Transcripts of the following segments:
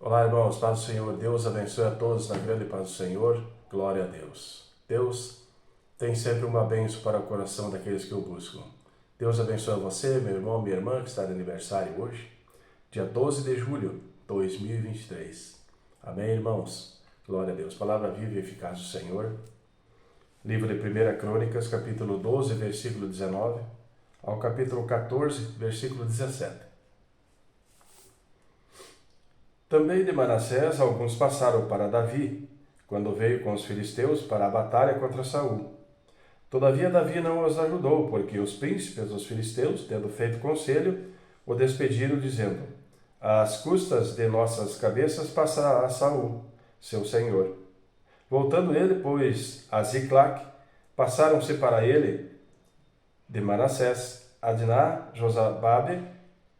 Olá, irmãos, paz do Senhor. Deus abençoe a todos na grande paz do Senhor. Glória a Deus. Deus tem sempre uma bênção para o coração daqueles que o buscam. Deus abençoe você, meu irmão, minha irmã, que está de aniversário hoje, dia 12 de julho de 2023. Amém, irmãos? Glória a Deus. Palavra viva e eficaz do Senhor. Livro de 1 Crônicas, capítulo 12, versículo 19, ao capítulo 14, versículo 17. Também de Manassés alguns passaram para Davi, quando veio com os filisteus para a batalha contra Saul. Todavia Davi não os ajudou, porque os príncipes dos filisteus, tendo feito conselho, o despediram, dizendo: às custas de nossas cabeças passará Saul, seu senhor. Voltando ele, pois, a Ziclac, passaram-se para ele de Manassés, Adná, Josababe,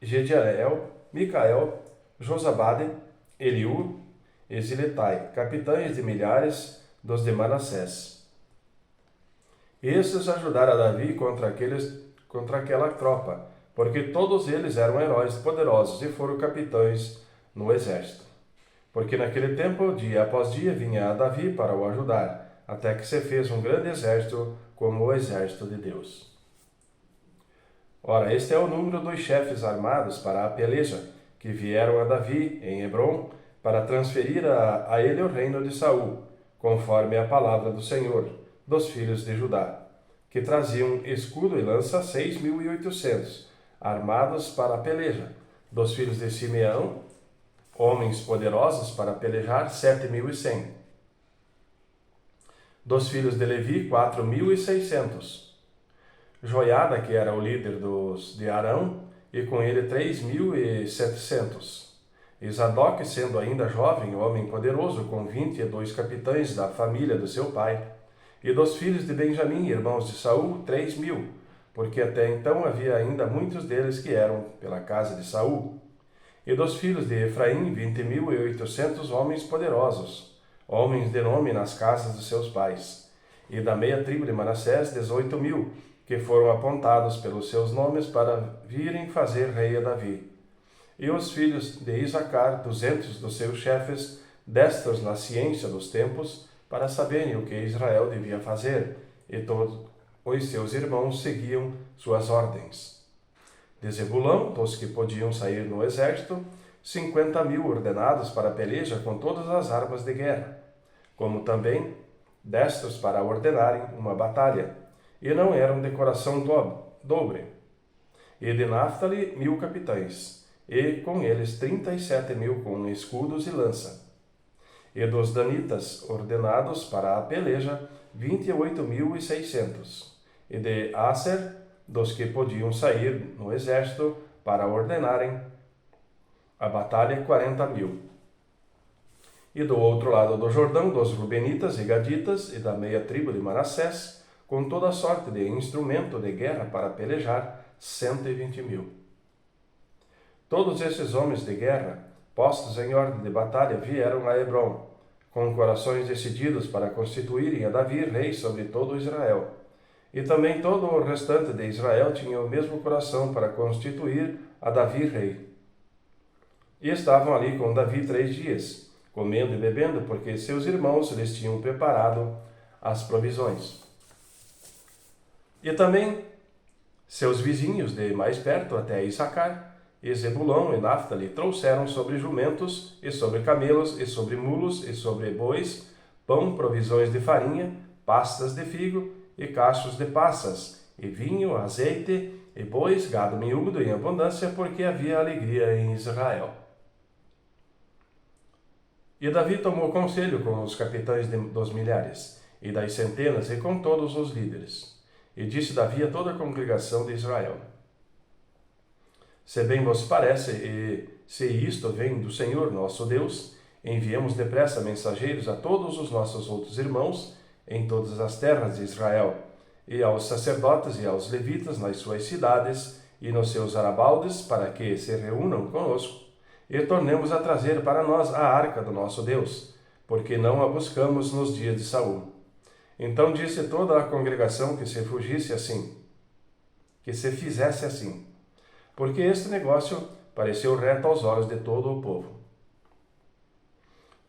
Gediael, Micael, Josabade, Eliú e Ziletai, capitães de milhares dos de Manassés. Estes ajudaram a Davi contra aquela tropa, porque todos eles eram heróis poderosos e foram capitães no exército. Porque naquele tempo, dia após dia, vinha a Davi para o ajudar, até que se fez um grande exército como o exército de Deus. Ora, este é o número dos chefes armados para a peleja, que vieram a Davi em Hebrom para transferir a ele o reino de Saul, conforme a palavra do Senhor, dos filhos de Judá, que traziam escudo e lança 6.800, armados para a peleja. Dos filhos de Simeão, homens poderosos para pelejar, 7.100. Dos filhos de Levi, 4.600. Joiada, que era o líder de Arão, e com ele 3.700. E Zadok, sendo ainda jovem, homem poderoso, com 22 capitães da família do seu pai. E dos filhos de Benjamim, irmãos de Saul, 3.000, porque até então havia ainda muitos deles que eram pela casa de Saul. E dos filhos de Efraim, 20.800 homens poderosos, homens de nome nas casas de seus pais. E da meia tribo de Manassés, 18.000, que foram apontados pelos seus nomes para virem fazer rei a Davi. E os filhos de Isacar, 200 dos seus chefes, destros na ciência dos tempos, para saberem o que Israel devia fazer, e todos os seus irmãos seguiam suas ordens. De Zebulão, dos que podiam sair no exército, 50.000 ordenados para a peleja com todas as armas de guerra, como também destros para ordenarem uma batalha, e não eram de coração dobre. E de Naphtali 1.000 capitães, e com eles 37.000 com escudos e lança. E dos danitas, ordenados para a peleja, 28.600. E de Aser, dos que podiam sair no exército para ordenarem a batalha, 40.000. E do outro lado do Jordão, dos Rubenitas e Gaditas, e da meia tribo de Manassés, com toda sorte de instrumento de guerra para pelejar, 120.000. Todos esses homens de guerra, postos em ordem de batalha, vieram a Hebrom, com corações decididos para constituírem a Davi rei sobre todo Israel. E também todo o restante de Israel tinha o mesmo coração para constituir a Davi rei. E estavam ali com Davi 3 dias, comendo e bebendo, porque seus irmãos lhes tinham preparado as provisões. E também seus vizinhos de mais perto, até Issacar, e Zebulão e Naphtali, trouxeram sobre jumentos, e sobre camelos, e sobre mulos, e sobre bois, pão, provisões de farinha, pastas de figo, e cachos de passas, e vinho, azeite, e bois, gado miúdo em abundância, porque havia alegria em Israel. E Davi tomou conselho com os capitães dos milhares, e das centenas, e com todos os líderes. E disse Davi a toda a congregação de Israel: se bem vos parece, e se isto vem do Senhor nosso Deus, enviemos depressa mensageiros a todos os nossos outros irmãos em todas as terras de Israel, e aos sacerdotes e aos levitas nas suas cidades e nos seus arabaldes, para que se reúnam conosco, e tornemos a trazer para nós a arca do nosso Deus, porque não a buscamos nos dias de Saul. Então disse toda a congregação que se fugisse assim, que se fizesse assim, porque este negócio pareceu reto aos olhos de todo o povo.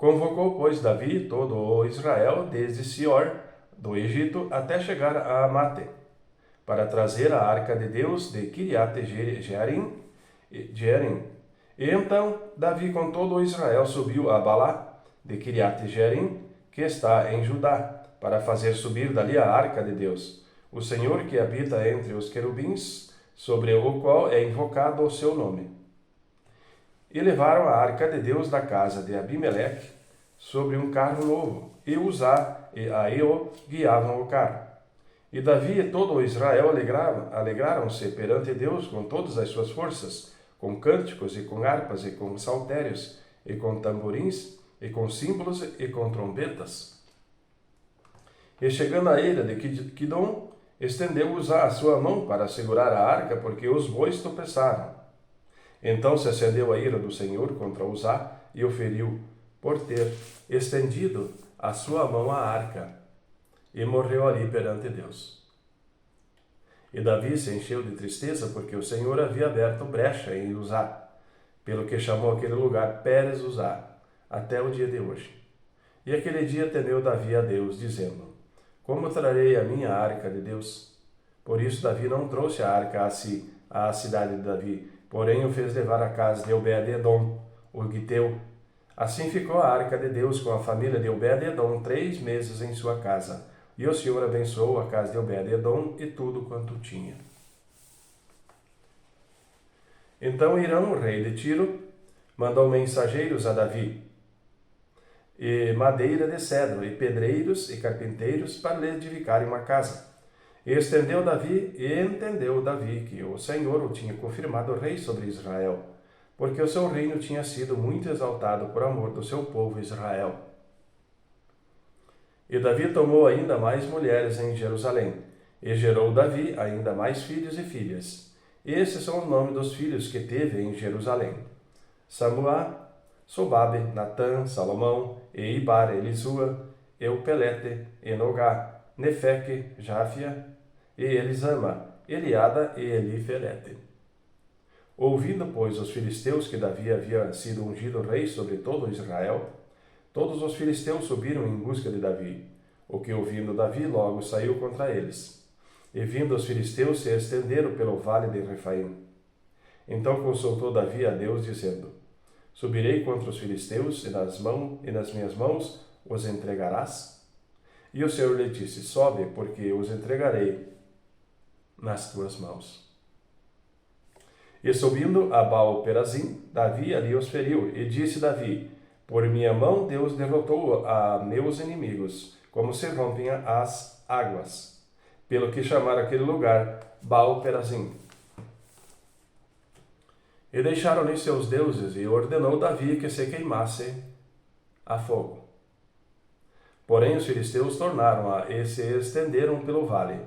Convocou, pois, Davi todo o Israel desde Sior, do Egito, até chegar a Amate, para trazer a arca de Deus de Kiriat-Jearim. E então Davi com todo o Israel subiu a Balá de Kiriat-Jearim, que está em Judá, para fazer subir dali a arca de Deus, o Senhor que habita entre os querubins, sobre o qual é invocado o seu nome. E levaram a arca de Deus da casa de Abimeleque sobre um carro novo, e Uzá e Aiô guiavam o carro. E Davi e todo o Israel alegraram-se perante Deus com todas as suas forças, com cânticos e com harpas e com saltérios, e com tamborins, e com símbolos e com trombetas. E chegando à eira de Quidom, estendeu Uzá a sua mão para segurar a arca, porque os bois tropeçaram. Então se acendeu a ira do Senhor contra Uzá e o feriu, por ter estendido a sua mão à arca, e morreu ali perante Deus. E Davi se encheu de tristeza, porque o Senhor havia aberto brecha em Uzá, pelo que chamou aquele lugar Pérez Uzá, até o dia de hoje. E aquele dia temeu Davi a Deus, dizendo: Como trarei a minha arca de Deus? Por isso Davi não trouxe a arca a si, à cidade de Davi, porém o fez levar à casa de Obed-edom, o Giteu. Assim ficou a arca de Deus com a família de Obed-edom 3 meses em sua casa, e o Senhor abençoou a casa de Obed-edom e tudo quanto tinha. Então Irão, rei de Tiro, mandou mensageiros a Davi, e madeira de cedro, e pedreiros e carpinteiros para lhe edificarem uma casa. E entendeu Davi que o Senhor o tinha confirmado rei sobre Israel, porque o seu reino tinha sido muito exaltado por amor do seu povo Israel. E Davi tomou ainda mais mulheres em Jerusalém, e gerou Davi ainda mais filhos e filhas. Esses são os nomes dos filhos que teve em Jerusalém: Samuá, Sobabe, Natã, Salomão, Eibar, Elisua, Eupelete, Enogá, Nefeque, Jáfia, e Elisama, Eliada e Elifelete. Ouvindo, pois, os filisteus que Davi havia sido ungido rei sobre todo Israel, todos os filisteus subiram em busca de Davi, o que, ouvindo Davi, logo saiu contra eles. E vindo os filisteus, se estenderam pelo vale de Refaim. Então consultou Davi a Deus, dizendo: Subirei contra os filisteus, e nas minhas mãos os entregarás? E o Senhor lhe disse: Sobe, porque os entregarei nas tuas mãos. E subindo a Baal-Perazim, Davi ali os feriu, e disse Davi: Por minha mão Deus derrotou a meus inimigos, como se rompem as águas. Pelo que chamaram aquele lugar Baal-Perazim. E deixaram-lhe seus deuses, e ordenou Davi que se queimasse a fogo. Porém os filisteus tornaram e se estenderam pelo vale.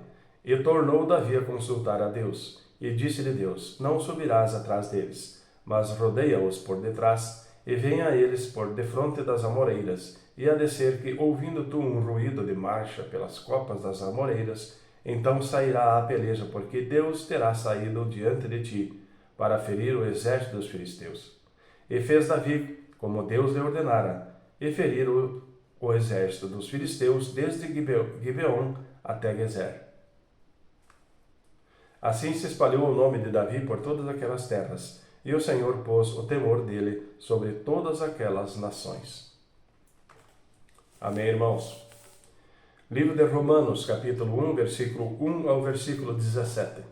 E tornou Davi a consultar a Deus. E disse-lhe Deus: Não subirás atrás deles, mas rodeia-os por detrás, e venha a eles por defronte das amoreiras. E a descer que, ouvindo tu um ruído de marcha pelas copas das amoreiras, então sairá a peleja, porque Deus terá saído diante de ti, para ferir o exército dos filisteus. E fez Davi como Deus lhe ordenara, e feriram o exército dos filisteus desde Gibeon até Gezer. Assim se espalhou o nome de Davi por todas aquelas terras, e o Senhor pôs o temor dele sobre todas aquelas nações. Amém, irmãos? Livro de Romanos, capítulo 1, versículo 1 ao versículo 17.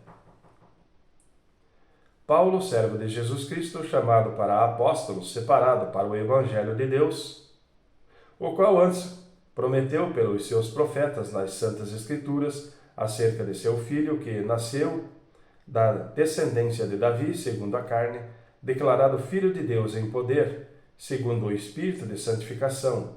Paulo, servo de Jesus Cristo, chamado para apóstolo, separado para o Evangelho de Deus, o qual antes prometeu pelos seus profetas nas Santas Escrituras, acerca de seu filho, que nasceu da descendência de Davi, segundo a carne, declarado Filho de Deus em poder, segundo o Espírito de santificação,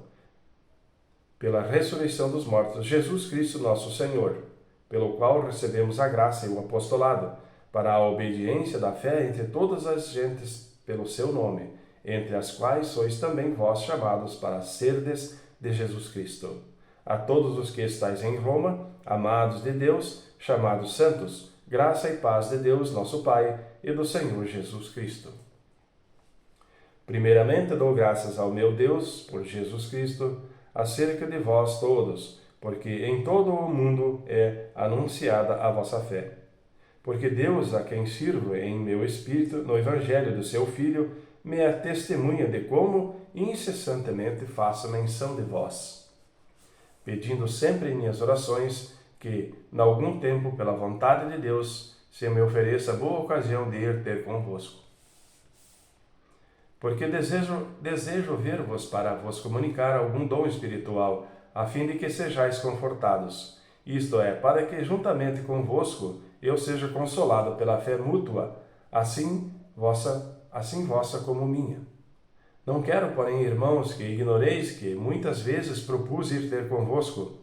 pela ressurreição dos mortos, Jesus Cristo nosso Senhor, pelo qual recebemos a graça e o apostolado, para a obediência da fé entre todas as gentes pelo seu nome, entre as quais sois também vós chamados para serdes de Jesus Cristo. A todos os que estáis em Roma, amados de Deus, chamados santos, graça e paz de Deus, nosso Pai, e do Senhor Jesus Cristo. Primeiramente dou graças ao meu Deus, por Jesus Cristo, acerca de vós todos, porque em todo o mundo é anunciada a vossa fé. Porque Deus, a quem sirvo em meu espírito, no Evangelho do seu Filho, me é testemunha de como incessantemente faço menção de vós, pedindo sempre em minhas orações que, em algum tempo, pela vontade de Deus, se me ofereça boa ocasião de ir ter convosco. Porque desejo ver-vos para vos comunicar algum dom espiritual, a fim de que sejais confortados. Isto é, para que juntamente convosco eu seja consolado pela fé mútua, assim vossa como minha. Não quero, porém, irmãos, que ignoreis que muitas vezes propus ir ter convosco,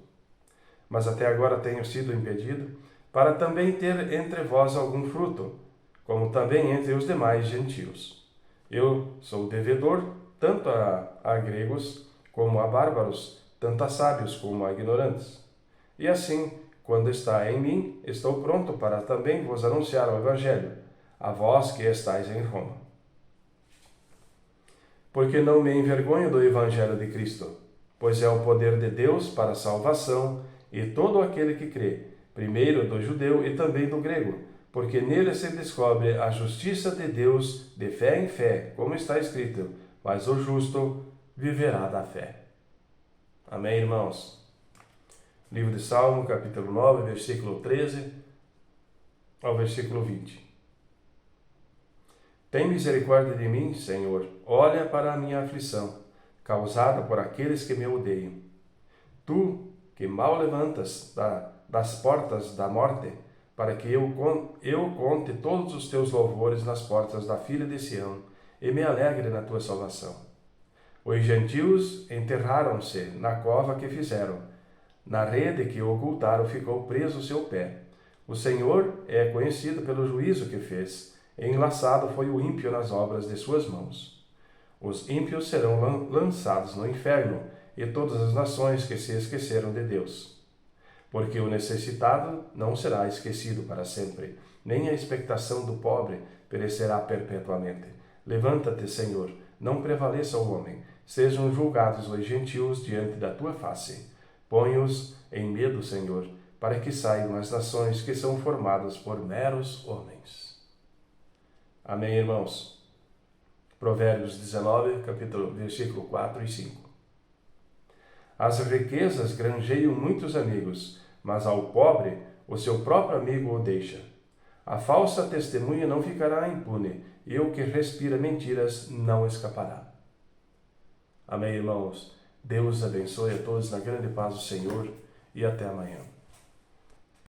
mas até agora tenho sido impedido, para também ter entre vós algum fruto, como também entre os demais gentios. Eu sou devedor tanto a gregos como a bárbaros, tanto a sábios como a ignorantes. E assim, quando está em mim, estou pronto para também vos anunciar o Evangelho, a vós que estáis em Roma. Porque não me envergonho do Evangelho de Cristo, pois é o poder de Deus para a salvação e todo aquele que crê, primeiro do judeu e também do grego, porque nele se descobre a justiça de Deus de fé em fé, como está escrito, mas o justo viverá da fé. Amém, irmãos? Livro de Salmo, capítulo 9, versículo 13 ao versículo 20. Tem misericórdia de mim, Senhor, olha para a minha aflição, causada por aqueles que me odeiam. Tu, que mal levantas das portas da morte, para que eu conte todos os teus louvores nas portas da filha de Sião, e me alegre na tua salvação. Os gentios enterraram-se na cova que fizeram, na rede que ocultaram ficou preso o seu pé. O Senhor é conhecido pelo juízo que fez, enlaçado foi o ímpio nas obras de suas mãos. Os ímpios serão lançados no inferno, e todas as nações que se esqueceram de Deus. Porque o necessitado não será esquecido para sempre, nem a expectação do pobre perecerá perpetuamente. Levanta-te, Senhor, não prevaleça o homem, sejam julgados os gentios diante da tua face. Põe-os em medo, Senhor, para que saibam as nações que são formadas por meros homens. Amém, irmãos? Provérbios 19, versículo 4 e 5. As riquezas granjeiam muitos amigos, mas ao pobre o seu próprio amigo o deixa. A falsa testemunha não ficará impune, e o que respira mentiras não escapará. Amém, irmãos? Deus abençoe a todos na grande paz do Senhor, e até amanhã.